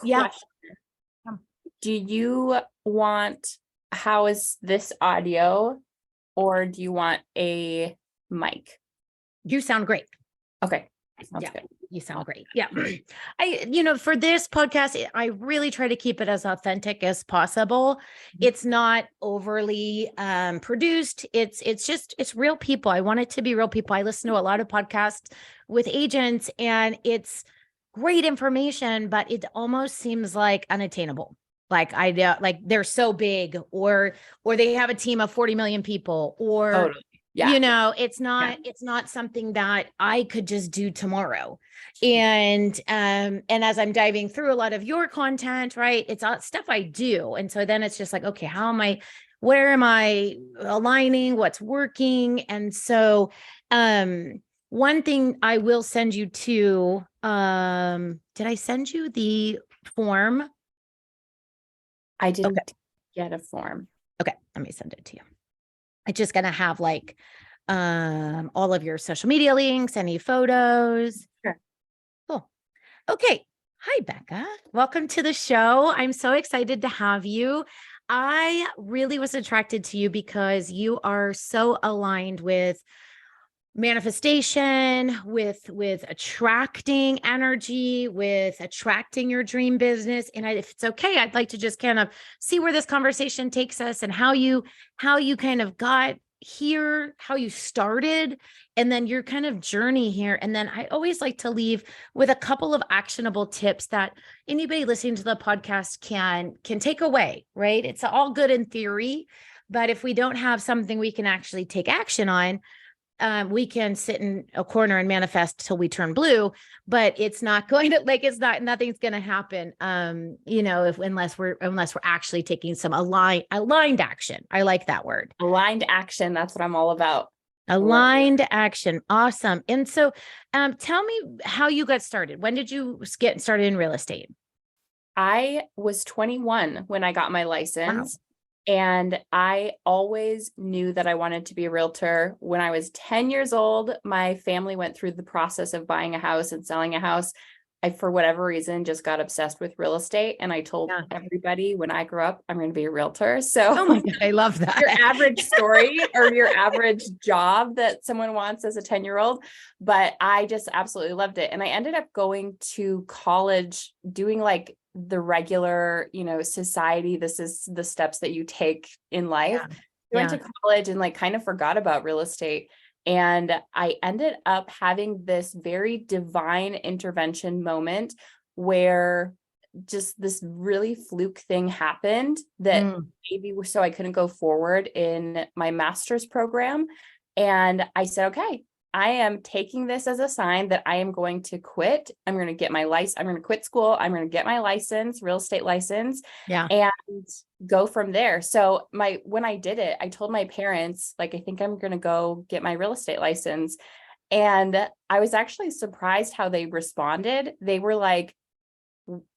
Yeah. Question. How is this audio, or do you want a mic? You sound great. Okay. Sounds Yeah. good. You sound great. Yeah. For this podcast, I really try to keep it as authentic as possible. It's not overly produced. It's real people. I want it to be real people. I listen to a lot of podcasts with agents, and it's great information, but it almost seems like unattainable. Like they're so big, or they have a team of 40 million people, or Totally. Yeah. it's not something that I could just do tomorrow. And as I'm diving through a lot of your content, right, it's stuff I do. And so then it's just like, okay, where am I aligning? What's working? And so one thing I will send you to, did I send you the form? I didn't get a form. Okay, let me send it to you. It's just going to have like all of your social media links, any photos. Sure. Cool. Okay. Hi, Becca. Welcome to the show. I'm so excited to have you. I really was attracted to you because you are so aligned with manifestation, with attracting energy, with attracting your dream business. And if it's okay, I'd like to just kind of see where this conversation takes us, and how you kind of got here, how you started, and then your kind of journey here. And then I always like to leave with a couple of actionable tips that anybody listening to the podcast can take away, right? It's all good in theory, but if we don't have something we can actually take action on, we can sit in a corner and manifest till we turn blue, but it's not going to nothing's going to happen. Unless we're actually taking some aligned action. I like that word. Aligned action. That's what I'm all about. Aligned action. Awesome. And so, tell me how you got started. When did you get started in real estate? I was 21 when I got my license. Wow. And I always knew that I wanted to be a realtor. When I was 10 years old, my family went through the process of buying a house and selling a house. I, for whatever reason, just got obsessed with real estate. And I told everybody when I grew up, I'm going to be a realtor. So oh my God, I love that. Your average story or your average job that someone wants as a 10-year-old. But I just absolutely loved it. And I ended up going to college, doing like the regular, society. This is the steps that you take in life. I went to college and like kind of forgot about real estate. And I ended up having this very divine intervention moment where just this really fluke thing happened that maybe so I couldn't go forward in my master's program. And I said, okay, I am taking this as a sign that I am going to quit. I'm going to get my license. I'm going to quit school. I'm going to get my license, real estate license, and go from there. So when I did it, I told my parents, like, I think I'm going to go get my real estate license. And I was actually surprised how they responded. They were like,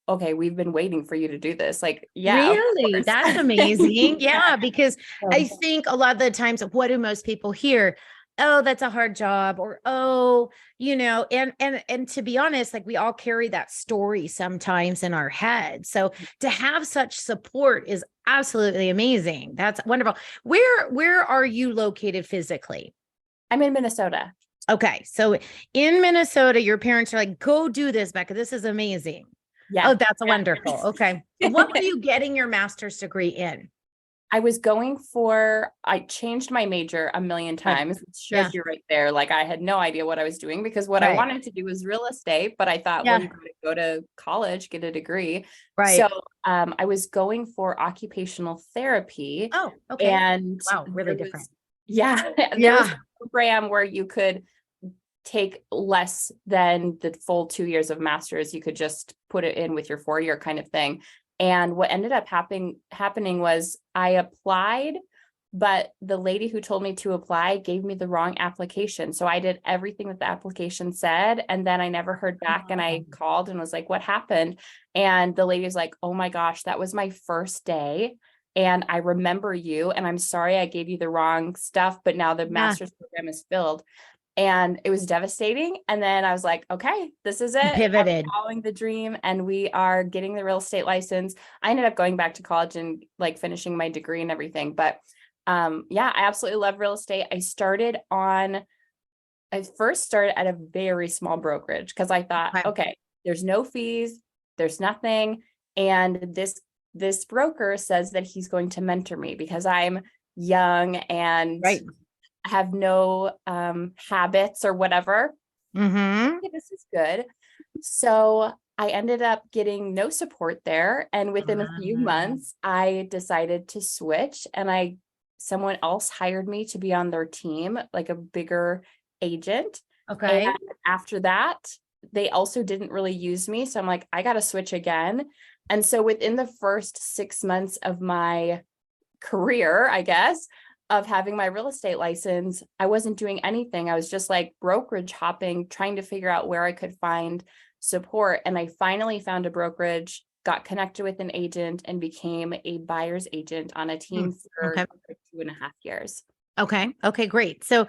okay, we've been waiting for you to do this. Like, yeah, really? That's amazing. Yeah. Because I think a lot of the times, what do most people hear? Oh, that's a hard job, or, oh, and to be honest, like, we all carry that story sometimes in our head. So to have such support is absolutely amazing. That's wonderful. Where are you located physically? I'm in Minnesota. Okay. So in Minnesota, your parents are like, go do this, Becca. This is amazing. Yeah. Oh, that's wonderful. Okay. What were you getting your master's degree in? I changed my major a million times. It shows you right there. Like, I had no idea what I was doing, because what I wanted to do was real estate, but I thought, well, you got to go to college, get a degree. Right. So I was going for occupational therapy. Oh, okay. And wow, really different. There was a program where you could take less than the full 2 years of master's. You could just put it in with your 4-year kind of thing. And what ended up happening was I applied, but the lady who told me to apply gave me the wrong application. So I did everything that the application said, and then I never heard back. And I called and was like, what happened? And the lady was like, oh my gosh, that was my first day. And I remember you, and I'm sorry I gave you the wrong stuff, but now the master's program is filled. and it was devastating. And then I was like, okay, this is You it. I'm pivoted. following the dream, and we are getting the real estate license. I ended up going back to college and like finishing my degree and everything. But yeah, I absolutely love real estate. I first started at a very small brokerage because I thought, Okay. okay, there's no fees, there's nothing. And this broker says that he's going to mentor me because I'm young and Right. have no habits or whatever. Mm-hmm. Okay, this is good. So I ended up getting no support there. And within a few months, I decided to switch, and someone else hired me to be on their team, like a bigger agent. And Okay. after that, they also didn't really use me. So I'm like, I got to switch again. And so within the first 6 months of my career, I guess, of having my real estate license, I wasn't doing anything. I was just like brokerage hopping, trying to figure out where I could find support. And I finally found a brokerage, got connected with an agent, and became a buyer's agent on a team for Okay. 2.5 years. Okay. Okay, great. And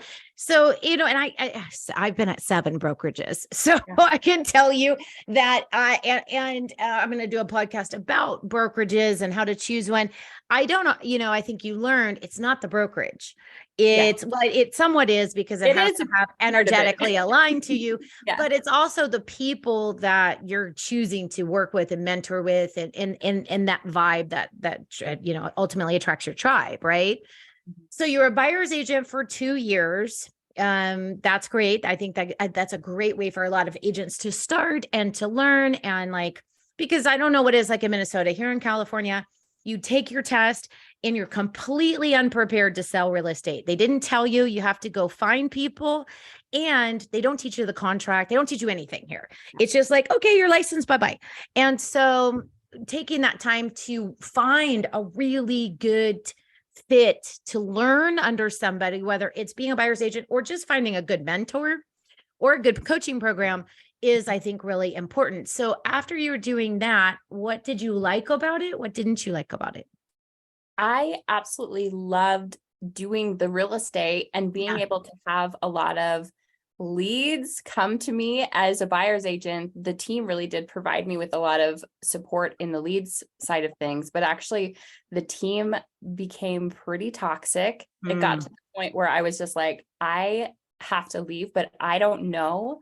I've been at 7 brokerages. So Yeah. I can tell you that I'm going to do a podcast about brokerages and how to choose one. I don't know, I think you learned it's not the brokerage. Yeah. It somewhat is because it It has is to have part of it. energetically aligned to you, Yeah. but it's also the people that you're choosing to work with and mentor with, and that vibe that ultimately attracts your tribe, right? So you're a buyer's agent for 2 years. That's great. I think that's a great way for a lot of agents to start and to learn. And like, because I don't know what it's like in Minnesota. Here in California, you take your test and you're completely unprepared to sell real estate. They didn't tell you you have to go find people, and they don't teach you the contract. They don't teach you anything here. It's just like, okay, you're licensed, bye-bye. And so taking that time to find a really good fit to learn under somebody, whether it's being a buyer's agent or just finding a good mentor or a good coaching program, is, I think, really important. So after you were doing that, what did you like about it? What didn't you like about it? I absolutely loved doing the real estate and being Yeah. able to have a lot of leads come to me as a buyer's agent. The team really did provide me with a lot of support in the leads side of things, but actually the team became pretty toxic. It got to the point where I was just like, I have to leave, but I don't know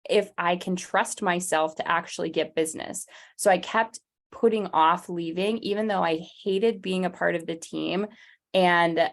if I can trust myself to actually get business. So I kept putting off leaving, even though I hated being a part of the team. And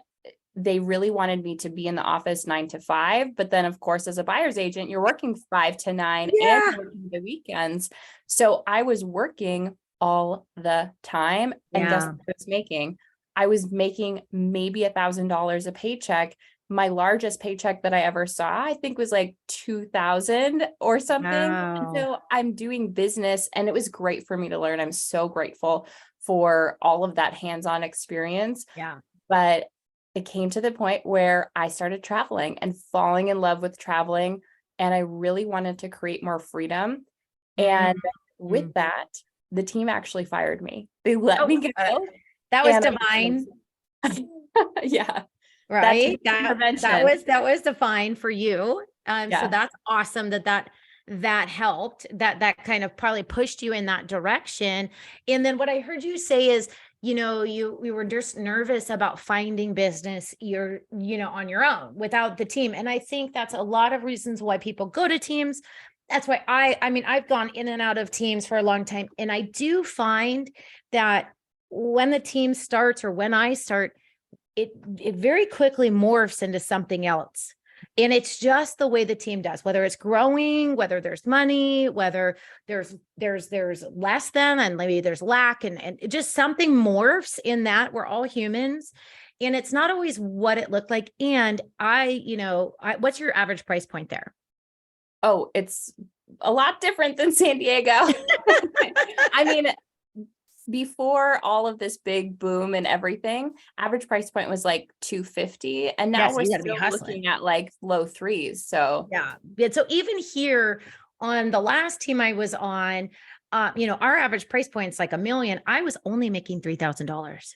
they really wanted me to be in the office 9 to 5. But then, of course, as a buyer's agent, you're working 5 to 9 and Yeah. working the weekends. So I was working all the time. And guess Yeah. what I was making? I was making maybe $1,000 a paycheck. My largest paycheck that I ever saw, I think, was like 2,000 or something. And Wow. so I'm doing business, and it was great for me to learn. I'm so grateful for all of that hands-on experience. Yeah. But it came to the point where I started traveling and falling in love with traveling. And I really wanted to create more freedom. And with Mm. that, the team actually fired me. They let Oh, me go. that was And divine, yeah, that took right? That intervention. was divine for you. So Yeah. that's awesome that helped, that kind of probably pushed you in that direction. And then what I heard you say is, we were just nervous about finding business on your own without the team. And I think that's a lot of reasons why people go to teams. That's why I mean, I've gone in and out of teams for a long time. And I do find that when the team starts, or when I start, it very quickly morphs into something else. And it's just the way the team does, whether it's growing, whether there's money, whether there's less than, and maybe there's lack, and it just something morphs in that. We're all humans, and it's not always what it looked like. And what's your average price point there? Oh, it's a lot different than San Diego. I mean, before all of this big boom and everything, average price point was like 250. And now Yes, we're you got to be still hustling. looking at like low threes. So Yeah. So even here on the last team I was on, our average price point is like $1 million. I was only making $3,000.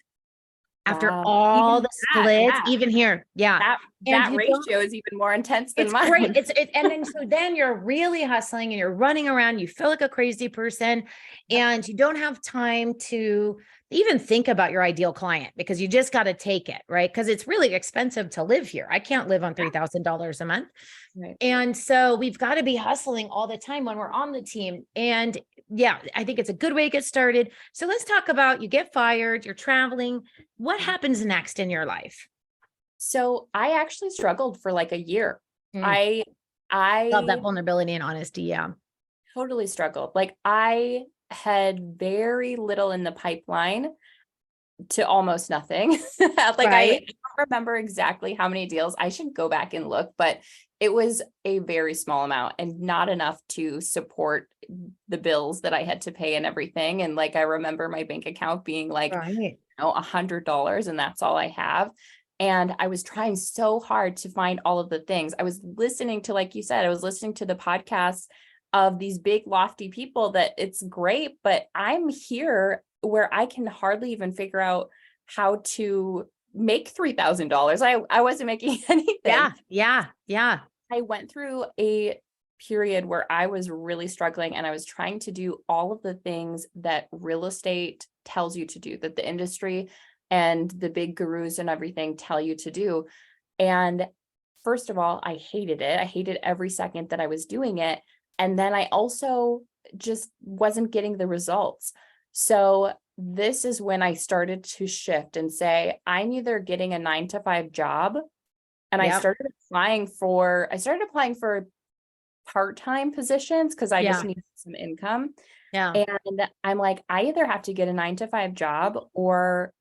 after Wow. all Even the that, splits, yeah. even here. Yeah. That And that you don't, ratio is even more intense than it's great. mine. And then so then you're really hustling and you're running around, you feel like a crazy person, Yep. and you don't have time to even think about your ideal client because you just got to take it, right? Because it's really expensive to live here. I can't live on Yeah. $3,000 a month. Right. And so we've got to be hustling all the time when we're on the team. And yeah, I think it's a good way to get started. So let's talk about, you get fired, you're traveling. What happens next in your life? So I actually struggled for like a year. Mm, I love that I vulnerability and honesty. Yeah. totally struggled. Like I had very little in the pipeline to almost nothing. Like I Right. don't remember exactly how many deals. I should go back and look, but it was a very small amount and not enough to support the bills that I had to pay and everything. And like I remember my bank account being like, Right. $100 and that's all I have. And I was trying so hard to find all of the things. I was listening to, like you said, I was listening to the podcasts of these big lofty people that it's great, but I'm here where I can hardly even figure out how to make $3,000. I wasn't making anything. Yeah. Yeah. Yeah. I went through a period where I was really struggling and I was trying to do all of the things that real estate tells you to do, that the industry and the big gurus and everything tell you to do. And first of all, I hated it. I hated every second that I was doing it. And then I also just wasn't getting the results. So this is when I started to shift and say, I'm either getting a 9 to 5 job, and Yep. I started applying for part-time positions because I just Yeah. needed some income. Yeah. And I'm like, I either have to get a 9 to 5 job or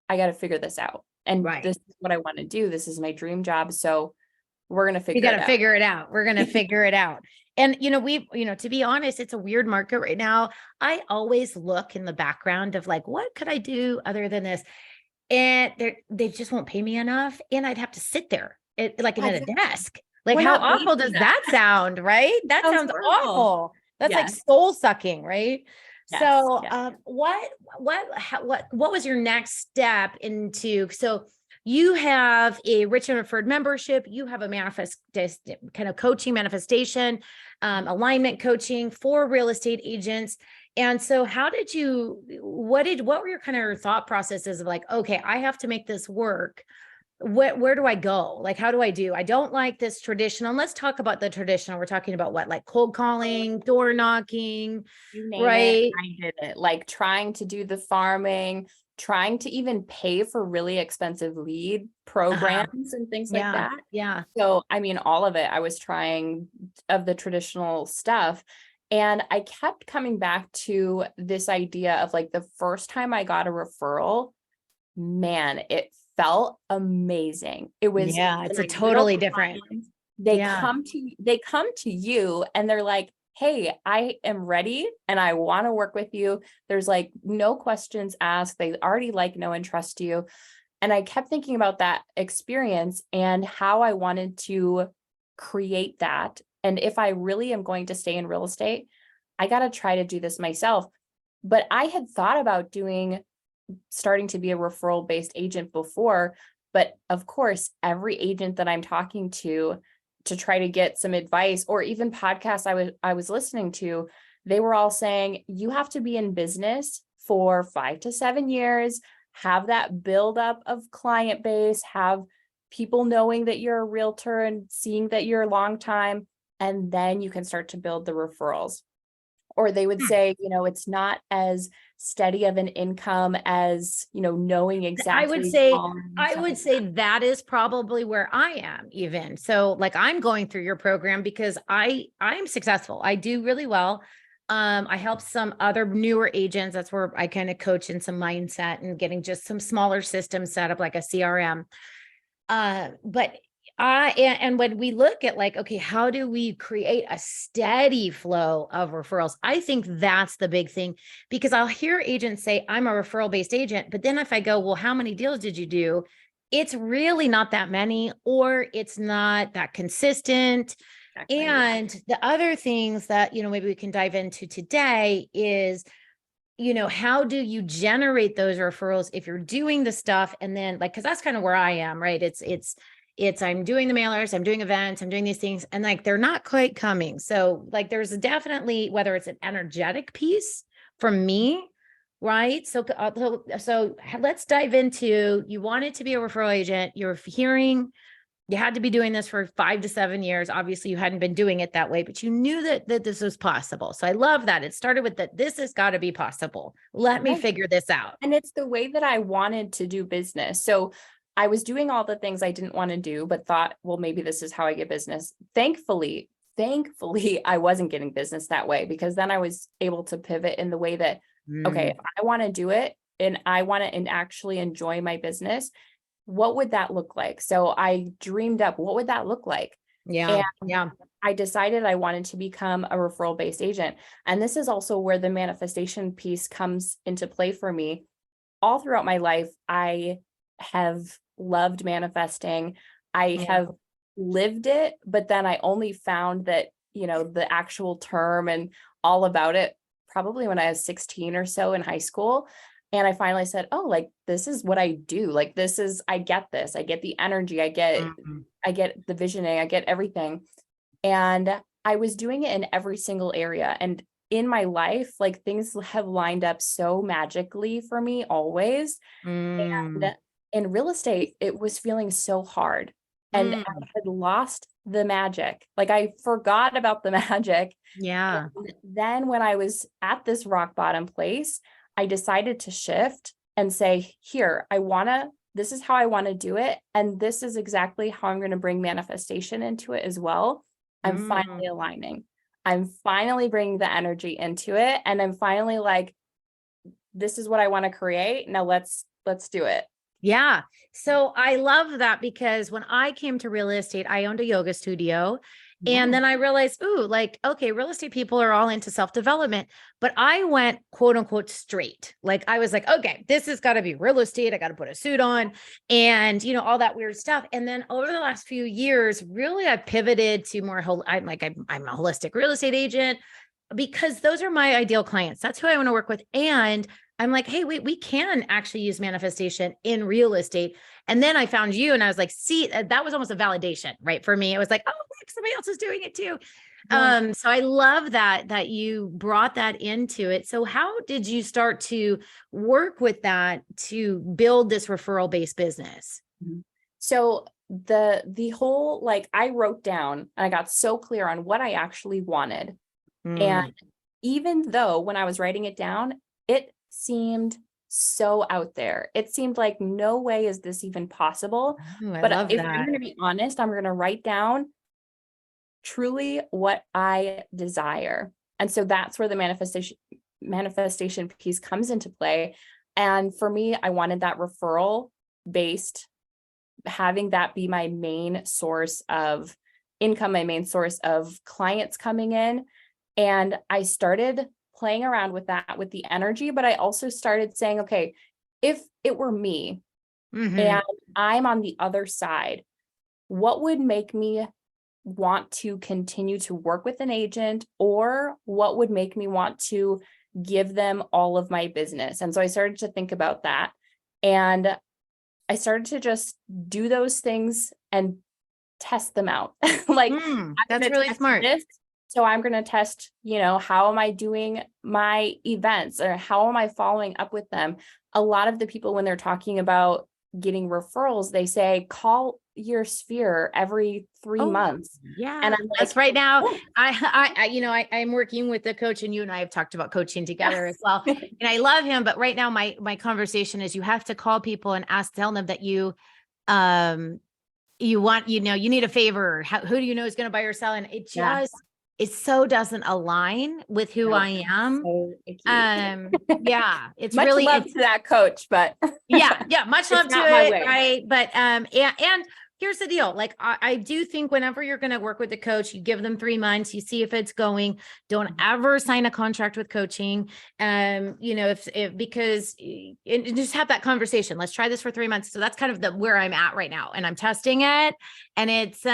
I got to figure this out. And Right. this is what I want to do. This is my dream job. So we're going to We figure got it to out. figure it out. We're going to figure it out. And, to be honest, it's a weird market right now. I always look in the background of like, what could I do other than this? And they just won't pay me enough. And I'd have to sit there like Yeah, at a exactly. desk. Like, We're how not paid awful for does that. that sound? Right. That Sounds sounds horrible. awful. That's like Yes. soul sucking. Right. Yes. So, Yes. what was your next step into? So you have a rich and referred membership. You have a manifest kind of coaching manifestation, alignment coaching for real estate agents. And so how did you, what were your kind of thought processes of like, okay, I have to make this work. Where do I go? Like, how do I don't like this traditional. And let's talk about the traditional. We're talking about what, like cold calling, door knocking, You name it, right? I did it. Like trying to do the farming, trying to even pay for really expensive lead Uh-huh. programs and things like Yeah. that. Yeah. So, I mean, all of it, I was trying of the traditional stuff. And I kept coming back to this idea of like the first time I got a referral, man, it felt amazing. It was Yeah. an It's a ideal totally different. client. Yeah. They come to you and they're like, hey, I am ready and I want to work with you. There's like no questions asked. They already like, know, and trust you. And I kept thinking about that experience and how I wanted to create that. And if I really am going to stay in real estate, I got to try to do this myself. But I had thought about starting to be a referral based agent before. But of course, every agent that I'm talking to try to get some advice or even podcasts I was listening to, they were all saying you have to be in business for 5 to 7 years, have that buildup of client base, have people knowing that you're a realtor and seeing that you're a long time, and then you can start to build the referrals. Or they would say, it's not as steady of an income as, knowing I would exactly say, and I stuff would like say that. that is probably where I am even. So like I'm going through your program because I'm successful. I do really well. I help some other newer agents. That's where I kind of coach in some mindset and getting just some smaller systems set up like a CRM. But and when we look at like, okay, how do we create a steady flow of referrals? I think that's the big thing because I'll hear agents say, I'm a referral based agent. But then if I go, well, how many deals did you do? It's really not that many, or it's not that consistent. Exactly. And the other things that, maybe we can dive into today is how do you generate those referrals if you're doing the stuff and then like, cause that's kind of where I am, right? It's I'm doing the mailers, I'm doing events, I'm doing these things, and like they're not quite coming. So like there's definitely, whether it's an energetic piece from me, right? So let's dive into, you wanted to be a referral agent, you're hearing you had to be doing this for 5 to 7 years. Obviously, you hadn't been doing it that way, but you knew that this was possible. So I love that. It started with that. This has got to be possible. Let me Right. figure this out. And it's the way that I wanted to do business. So I was doing all the things I didn't want to do, but thought, well, maybe this is how I get business. Thankfully, I wasn't getting business that way, because then I was able to pivot in the way that, okay, if I want to do it and I want to actually enjoy my business, what would that look like? So I dreamed up, what would that look like? Yeah. And Yeah. I decided I wanted to become a referral based agent. And this is also where the manifestation piece comes into play for me. All throughout my life, I have loved manifesting. I Yeah. have lived it, but then I only found that, the actual term and all about it probably when I was 16 or so in high school. And I finally said, oh, like, this is what I do. Like, I get this. I get the energy. Mhm. I get the visioning. I get everything. And I was doing it in every single area. And in my life, like, things have lined up so magically for me always. Mm. And in real estate, it was feeling so hard. And I Mm. had lost the magic. Like, I forgot about the magic. Yeah. And then when I was at this rock bottom place, I decided to shift and say, here, this is how I want to do it. And this is exactly how I'm going to bring manifestation into it as well. I'm Mm. finally aligning. I'm finally bringing the energy into it. And I'm finally like, this is what I want to create. Now let's do it. Yeah. So I love that because when I came to real estate, I owned a yoga studio. And Yeah. then I realized, ooh, like, okay, real estate people are all into self-development, but I went quote unquote straight. Like I was like, okay, this has got to be real estate. I got to put a suit on and, all that weird stuff. And then over the last few years, really, I pivoted to more, I'm a holistic real estate agent because those are my ideal clients. That's who I want to work with. And I'm like, hey, we can actually use manifestation in real estate. And then I found you and I was like, see, that was almost a validation, right? For me, it was like, oh, look, somebody else is doing it too. Yeah. So I love that you brought that into it. So how did you start to work with that to build this referral based business? Mhm. So the whole, like, I wrote down and I got so clear on what I actually wanted. And Mm. even though when I was writing it down, it seemed so out there. It seemed like no way is this even possible. Ooh, I But love if I'm that. going to be honest, I'm going to write down truly what I desire. And so that's where the manifestation piece comes into play. And for me, I wanted that referral based, having that be my main source of income, my main source of clients coming in. And I started playing around with that with the energy, but I also started saying, okay, if it were me Mhm. and I'm on the other side, what would make me want to continue to work with an agent, or what would make me want to give them all of my business? And so I started to think about that. And I started to just do those things and test them out. Like, I'm That's going to really test smart. this. So I'm going to test, how am I doing my events, or how am I following up with them? A lot of the people, when they're talking about getting referrals, they say, call your sphere every 3 months. And Yeah, I'm that's like, right now. oh, I'm working with the coach, and you and I have talked about coaching together as well. And I love him, but right now my conversation is you have to call people and tell them that um you want, you need a favor. Who do you know is going to buy or sell? And yeah, it so doesn't align with who no, I am. so icky. Yeah, it's Much really, love to that coach, but yeah, much it's love to not my it, way. right? But and here's the deal. Like I do think whenever you're going to work with a coach, you give them 3 months, you see if it's going. Don't ever sign a contract with coaching. If because and just have that conversation. Let's try this for 3 months. So that's kind of where I'm at right now, and I'm testing it, and it's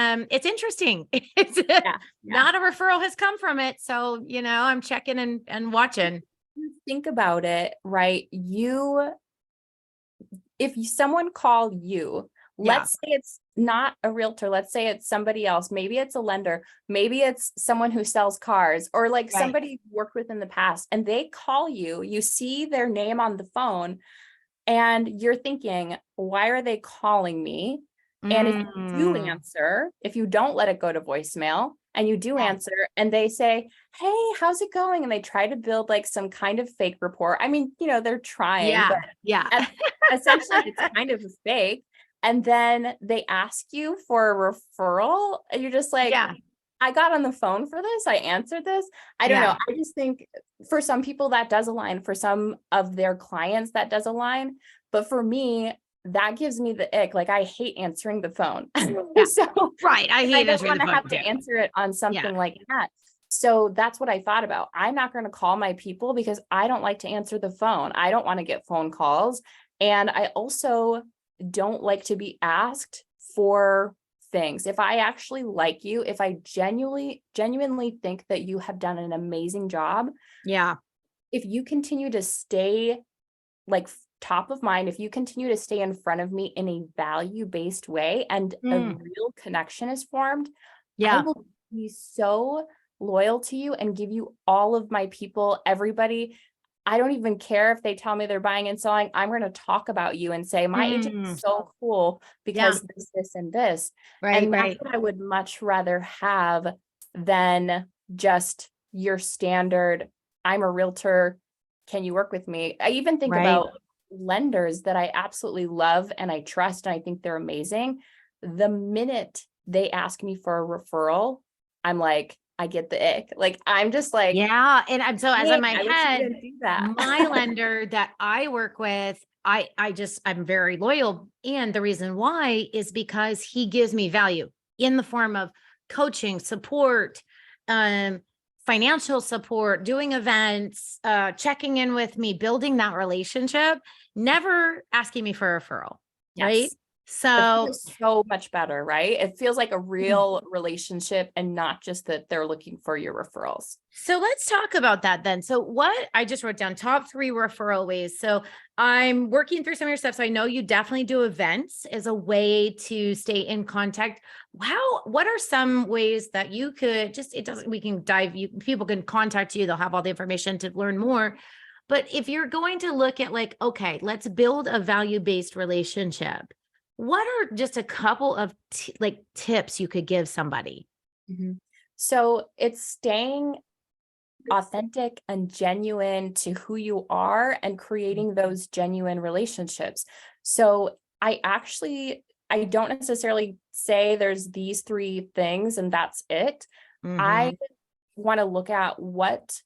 interesting. It's Yeah, yeah. not a referral has come from it, so I'm checking and watching. think about it, right? Someone called you, Yeah. let's say it's not a realtor, let's say it's somebody else, maybe it's a lender, maybe it's someone who sells cars, or like Right. somebody you've worked with in the past, and they call you, you see their name on the phone, and you're thinking, why are they calling me? And if you do Mm. answer, if you don't let it go to voicemail and you do Yeah. answer and they say, hey, how's it going? And they try to build like some kind of fake rapport. I mean, they're trying, but Yeah. Yeah. at- essentially it's kind of a fake. And then they ask you for a referral and you're just like, Yeah. I got on the phone for this. I answered this. I don't know. Yeah. I just think for some people that does align, for some of their clients that does align. But for me, that gives me the ick. Like I hate answering the phone. Yeah. So Right. I I hate don't answering want the to phone have too. to answer it on Yeah. something like that. So that's what I thought about. I'm not going to call my people because I don't like to answer the phone. I don't want to get phone calls. And I also don't like to be asked for things. If I actually like you, if I genuinely think that you have done an amazing job, Yeah. if you continue to stay like top of mind, if you continue to stay in front of me in a value-based way and a Mm. real connection is formed, I Yeah. will be so loyal to you and give you all of my people, everybody. I don't even care if they tell me they're buying and selling. I'm going to talk about you and say, my agent is Mm. so cool Yeah. because this, and this. Right. And that's Right. what I would much rather have than just your standard, I'm a realtor. Can you work with me? I even think Right. about lenders that I absolutely love and I trust and I think they're amazing. The minute they ask me for a referral, I'm like, I get the ick. Like I'm just like, Yeah. And I'm so as in hey, my I wish you head, didn't do that. my lender that I work with, I'm very loyal. And the reason why is because he gives me value in the form of coaching, support, um, financial support, doing events, checking in with me, building that relationship, never asking me for a referral. Right. Yes. It So feels so much better, right? It feels like a mm. real relationship and not just that they're looking for your referrals. So let's talk about that then. So what I just wrote down top 3 referral ways. So I'm working through some of your stuff. So I know you definitely do events as a way to stay in contact. What are some ways that you could just, it doesn't, we can dive, people can contact you. They'll have all the information to learn more. But if you're going to look at like, okay, let's build a value-based relationship. What are just a couple of like tips you could give somebody? Mhm. So it's staying authentic and genuine to who you are and creating those genuine relationships. So I don't necessarily say there's these 3 things and that's it. I Mm-hmm. want to look at what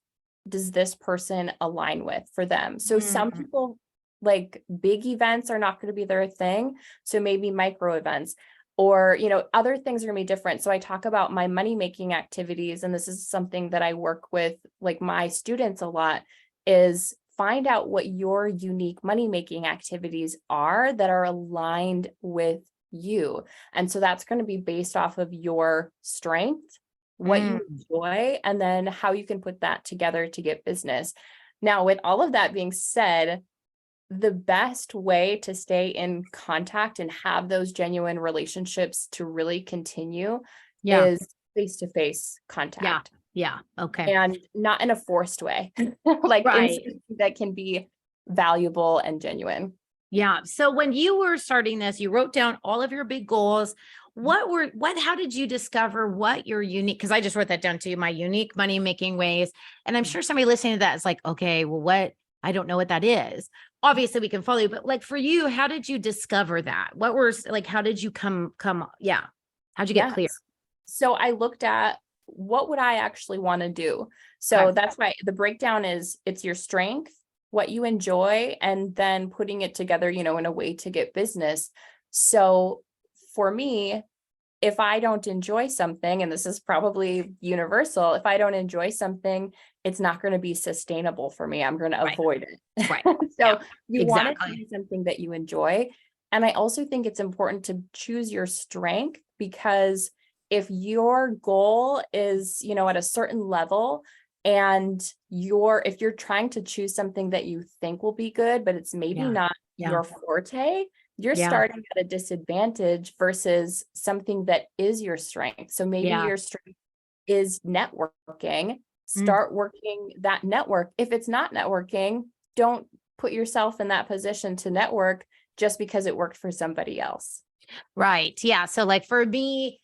does this person align with for them. So some Mm-hmm. people like big events are not going to be their thing. So maybe micro events or, other things are going to be different. So I talk about my money making activities. And this is something that I work with like my students a lot is find out what your unique money making activities are that are aligned with you. And so that's going to be based off of your strength, what you Mm. enjoy, and then how you can put that together to get business. Now, with all of that being said, the best way to stay in contact and have those genuine relationships to really continue Yeah. is face-to-face Yeah. contact Yeah. Okay. and not in a forced way, like in Right. something that can be valuable and genuine. Yeah. So when you were starting this, you wrote down all of your big goals. How did you discover what your unique, because I just wrote that down too, my unique money making ways. And I'm sure somebody listening to that is like, okay, well, I don't know what that is. Obviously we can follow you, but like for you, how did you discover that? What were like, how did you yeah. How'd you get clear? Yes. So I looked at what would I actually want to do. Okay. So that's why the breakdown is it's your strength, what you enjoy, and then putting it together, in a way to get business. So for me, if I don't enjoy something, and this is probably universal, if I don't enjoy something, it's not going to be sustainable for me. I'm going to Right. avoid it. Right. Yeah. So you want it to Exactly. be something that you enjoy. And I also think it's important to choose your strength because if your goal is, at a certain level, And if you're trying to choose something that you think will be good, but it's maybe Yeah. not Yeah. your forte, you're Yeah. starting at a disadvantage versus something that is your strength. So maybe Yeah. your strength is networking. Mm. Start working that network. If it's not networking, don't put yourself in that position to network just because it worked for somebody else. Right. Yeah. So like for me,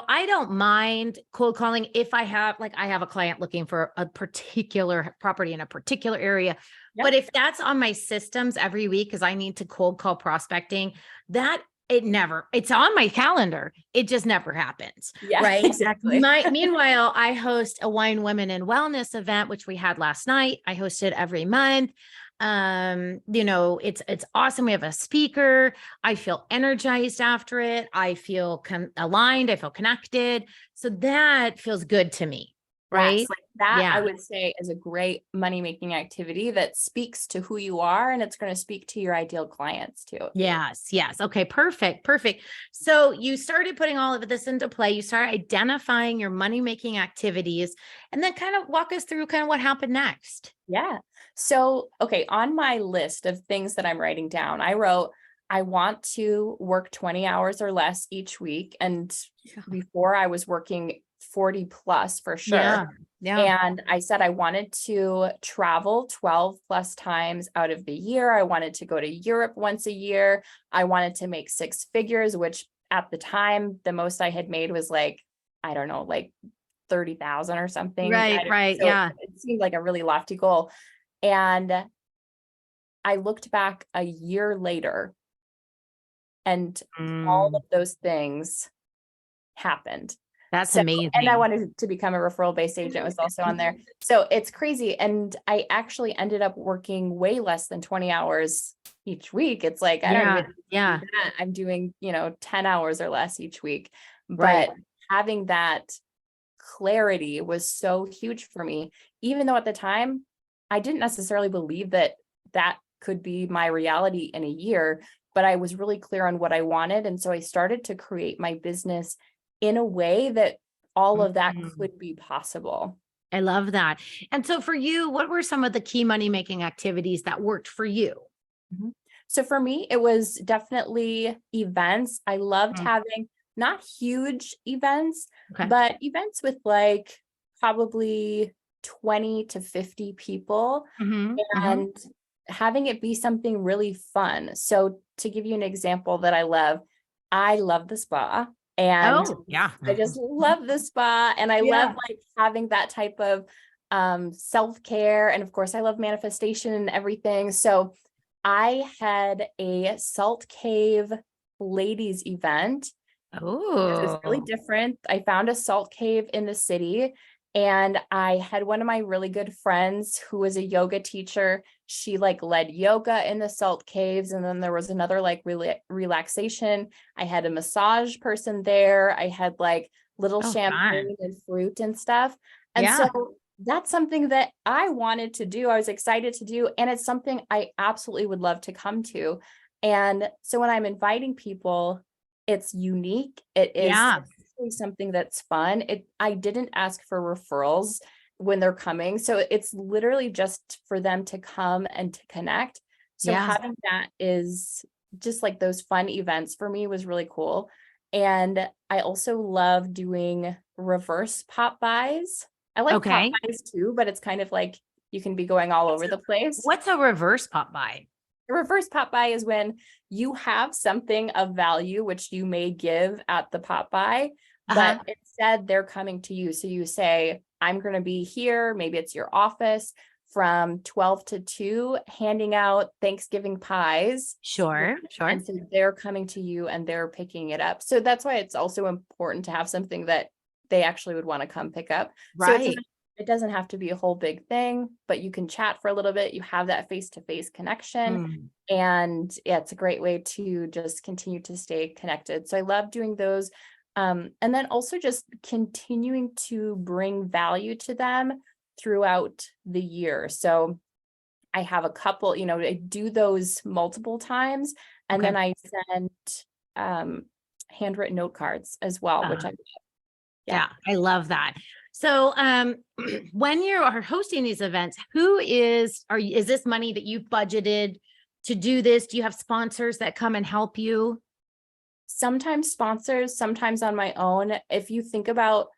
I don't mind cold calling if I have a client looking for a particular property in a particular area. Yeah. But if that's on my systems every week because I need to cold call prospecting, it's on my calendar. It just never happens. Yeah, Right. exactly. Meanwhile, I host a wine, women, and wellness event, which we had last night. I host it every month. It's awesome. We have a speaker. I feel energized after it. I feel aligned. I feel connected. So that feels good to me. Yes, Right. like that I Yeah. would say is a great money-making activity that speaks to who you are, and it's going to speak to your ideal clients too. Yes. Yes. Okay. Perfect. Perfect. So you started putting all of this into play. You started identifying your money making activities and then kind of walk us through kind of what happened next. Yeah. So, okay, on my list of things that I'm writing down, I wrote, I want to work 20 hours or less each week. And Yeah. before I was working 40 plus for Yeah. sure. Yeah. And I said I wanted to travel 12 plus times out of the year. I wanted to go to Europe once a year. I wanted to make six figures, which at the time, the most I had made was like, I don't know, like 30,000 or something. Right. Right. So Yeah. it seemed like a really lofty goal. And I looked back a year later and all Mm, of those things happened. that's So, and I amazing. wanted to become a referral based agent was also on there. So it's crazy. And I actually ended up working way less than 20 hours each week. It's like, I don't Yeah. even do Yeah. that. I'm doing, 10 hours or less each week. Right. But having that clarity was so huge for me, even though at the time I didn't necessarily believe that that could be my reality in a year, but I was really clear on what I wanted. And so I started to create my business in a way that all of that Mm. could be possible. I love that. And so for you, what were some of the key money making activities that worked for you? Mhm. So for me, it was definitely events. I loved Mm. having not huge events, Okay. but events with like probably 20 to 50 people Hmm. Hmm. and having it be something really fun. So to give you an example that I love the spa and Oh, yeah. I just love the spa and I love Yeah. like having that type of self-care. And of course I love manifestation and everything. So I had a Salt Cave ladies event. It was really Oh, different. I found a salt cave in the city and I had one of my really good friends who was a yoga teacher. She like led yoga in the salt caves. And then there was another like relaxation. I had a massage person there. I had like little oh, fun. champagne and fruit and stuff. And Yeah. so that's something that I wanted to do. I was excited to do. And it's something I absolutely would love to come to. And so when I'm inviting people, it's unique. It is Yeah. something that's fun. I didn't ask for referrals when they're coming. So it's literally just for them to come and to connect. So Yeah. having that is just like those fun events for me was really cool. And I also love doing reverse pop buys. I like pop Okay. buys too, but it's kind of like you can be going all over the place. What's a reverse pop by? A reverse pop by is when you have something of value, which you may give at the pop by, Uh-huh. but instead they're coming to you. So you say, I'm going to be here. Maybe it's your office from 12 to 2, handing out Thanksgiving pies. Sure. Sure. And so they're coming to you and they're picking it up. So that's why it's also important to have something that they actually would want to come pick up. So Right. it doesn't have to be a whole big thing, but you can chat for a little bit. You have that face-to-face connection. Mm. And yeah, it's a great way to just continue to stay connected. So I love doing those. And then also just continuing to bring value to them throughout the year. So I have a couple, I do those multiple times. And Okay. then I send handwritten note cards as well, which Uh, I, yeah. yeah, I love that. So, when you are hosting these events, is this money that you've budgeted to do this? Do you have sponsors that come and help you? Sometimes sponsors, sometimes on my own. If you think about,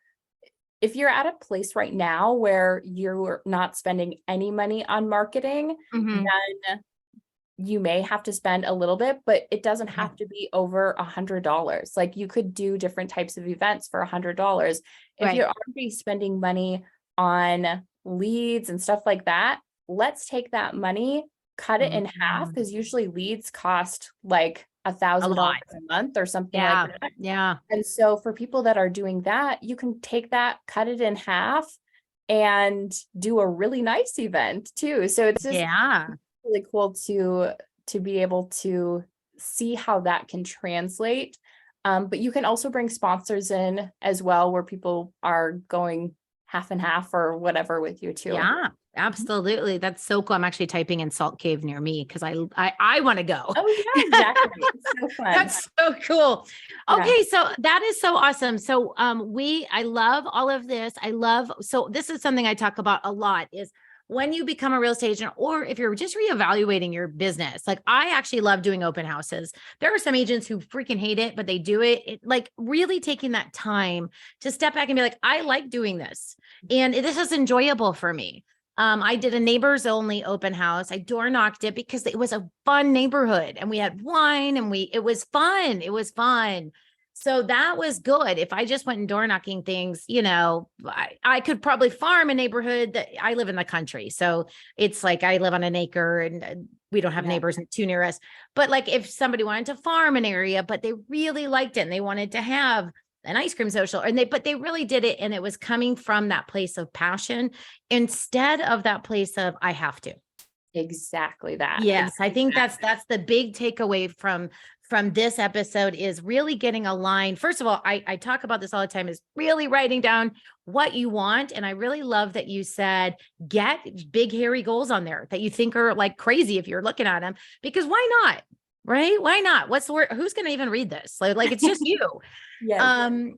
if you're at a place right now where you're not spending any money on marketing, Mhm. then you may have to spend a little bit, but it doesn't Okay. have to be over $100. Like you could do different types of events for $100. If Right. you're already spending money on leads and stuff like that, let's take that money, cut it in half, Mhm. because usually leads cost like A $1,000 lot. a month or something like Yeah. that. Yeah. And so for people that are doing that, you can take that, cut it in half, and do a really nice event too. So it's just Yeah. really cool to be able to see how that can translate. But you can also bring sponsors in as well, where people are going half and half or whatever with you too. Yeah, absolutely. That's so cool. I'm actually typing in Salt Cave near me because I want to go. Oh yeah, exactly. It's so fun. That's so cool. Yeah. Okay, so that is so awesome. So I love all of this. So this is something I talk about a lot is when you become a real estate agent or if you're just reevaluating your business. Like I actually love doing open houses. There are some agents who freaking hate it, but they do it. Like really taking that time to step back and be like, I like doing this. And this is enjoyable for me. I did a neighbors only open house. I door knocked it because it was a fun neighborhood and we had wine and it was fun. It was fun. So that was good. If I just went and door knocking things, I could probably farm a neighborhood that I live in the country. So it's like I live on an acre and we don't have Yeah. neighbors too near us. But like if somebody wanted to farm an area, but they really liked it and they wanted to have an ice cream social but they really did it. And it was coming from that place of passion instead of that place of I have to. Exactly that. Yes, I think that's the big takeaway from this episode is really getting aligned. First of all, I talk about this all the time is really writing down what you want. And I really love that you said get big hairy goals on there that you think are like crazy if you're looking at them, because why not? Right? Why not? What's the word? Who's going to even read this? Like it's just you. Yes.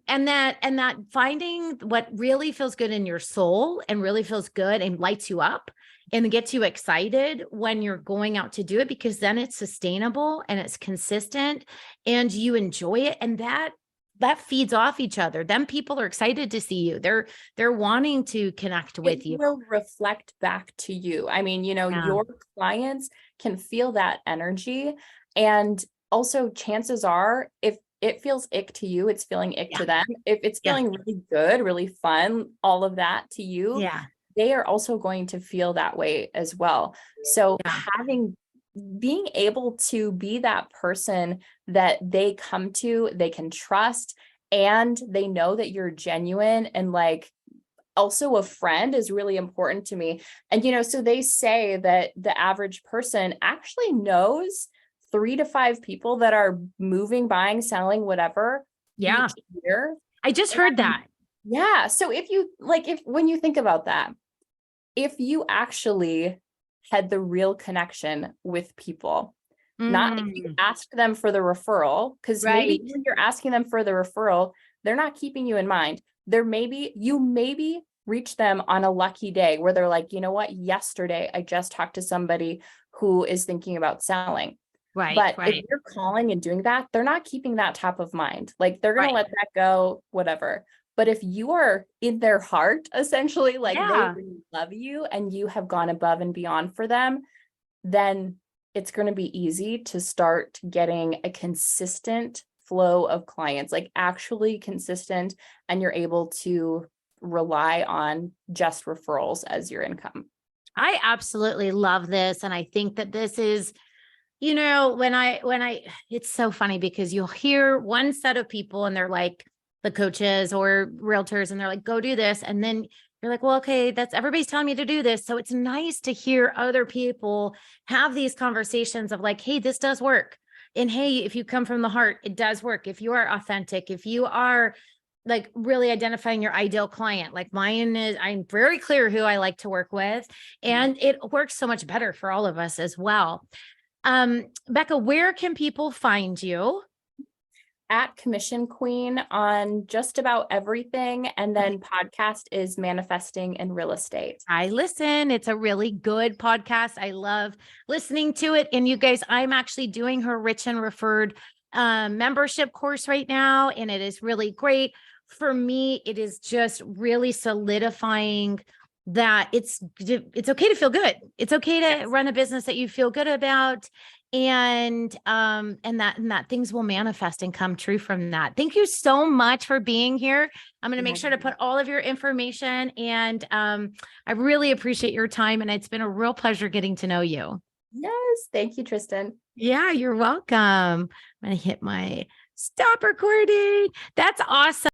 And that finding what really feels good in your soul and really feels good and lights you up and gets you excited when you're going out to do it, because then it's sustainable and it's consistent and you enjoy it. And that feeds off each other. Then people are excited to see you. They're wanting to connect It with you. will reflect back to you. I mean, Yeah. your clients can feel that energy. And also, chances are, if it feels ick to you, it's feeling ick Yeah. to them. If it's Yeah. feeling really good, really fun, all of that to you, Yeah. they are also going to feel that way as well. So, Yeah. being able to be that person that they come to, they can trust, and they know that you're genuine and like also a friend is really important to me. And, so they say that the average person actually knows 3 to 5 people that are moving, buying, selling, whatever Yeah. each year. I just heard And that. yeah. So if when you think about that, if you actually had the real connection with people, not if you Mm, asked them for the referral, because maybe right. when you're asking them for the referral, they're not keeping you in mind. You maybe reach them on a lucky day where they're like, you know what, yesterday I just talked to somebody who is thinking about selling. Right. But if Right. you're calling and doing that, they're not keeping that top of mind. Like they're going to Right. let that go, whatever. But if you are in their heart, essentially, like they Yeah. really love you and you have gone above and beyond for them, then it's going to be easy to start getting a consistent flow of clients, like actually consistent, and you're able to rely on just referrals as your income. I absolutely love this. And I think that this is, it's so funny because you'll hear one set of people and they're like the coaches or realtors and they're like, go do this. And then you're like, well, okay, that's everybody's telling me to do this. So it's nice to hear other people have these conversations of like, hey, this does work. And hey, if you come from the heart, it does work. If you are authentic, if you are like really identifying your ideal client, like mine is, I'm very clear who I like to work with, and it works so much better for all of us as well. Becca, where can people find you? at Commission Queen on just about everything. And then podcast is Manifesting in Real Estate. I listen. It's a really good podcast. I love listening to it. And you guys, I'm actually doing her Rich and Referred membership course right now, and it is really great. For me, it is just really solidifying that it's okay to feel good. It's okay to run a business that you feel good about, and that things will manifest and come true from that. Thank you so much for being here. I'm going to make sure to put all of your information, and I really appreciate your time, and it's been a real pleasure getting to know you. Yes. Thank you, Tristen. Yeah, you're welcome. I'm going to hit my stop recording. That's awesome.